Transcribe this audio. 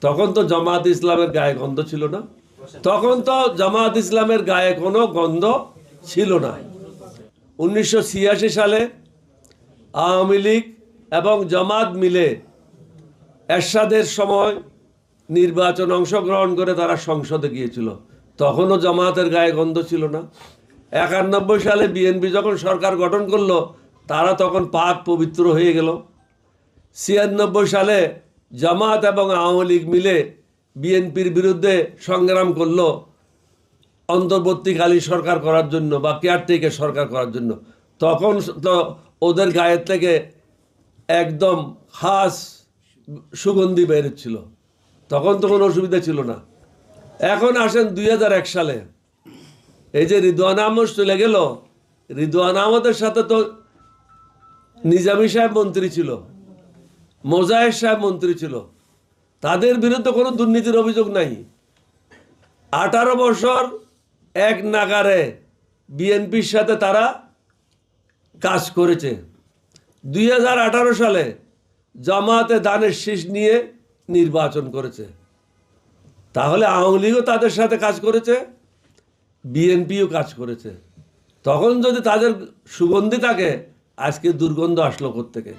তখন তো জামায়াত ইসলামের গায়ে গন্ধ ছিল না, তখন তো জামায়াত ইসলামের গায়ে কোনো গন্ধ ছিল না। 1986 সালে আওয়ামী লীগ এবং জামাত মিলে এরশাদের সময় নির্বাচন অংশগ্রহণ করে তারা সংসদে গিয়েছিল, তখনও জামায়াতের গায়ে গন্ধ ছিল না। 91 সালে বিএনপি যখন সরকার গঠন করলো, তারা তখন পাক পবিত্র হয়ে গেল। 96 সালে জামাত এবং আওয়ামী লীগ মিলে বিএনপির বিরুদ্ধে সংগ্রাম করলো অন্তর্বর্তীকালীন সরকার করার জন্য বা কেয়ারটেকার সরকার করার জন্য। তখন তো ওদের গায়ের থেকে একদম খাস সুগন্ধি বেরোচ্ছিল, তখন তো কোনো অসুবিধা ছিল না। এখন আসেন 2001 সালে, এই যে রিদওয়ান আহমদ চলে গেল, রিদওয়ান আহমদের সাথে তো নিজামী সাহেব মন্ত্রী ছিল, মোজাহের সাহেব মন্ত্রী ছিল, তাদের বিরুদ্ধে কোনো দুর্নীতির অভিযোগ নাই। 18 বছর এক নাগারে বিএনপির সাথে তারা কাজ করেছে। 2018 সালে জামায়াতে দানের শীষ নিয়ে নির্বাচন করেছে। তাহলে আওয়ামী লীগও তাদের সাথে কাজ করেছে, বিএনপিও কাজ করেছে। তখন যদি তাদের সুগন্ধি থাকে, আজকে দুর্গন্ধ আসলো কোত্থেকে?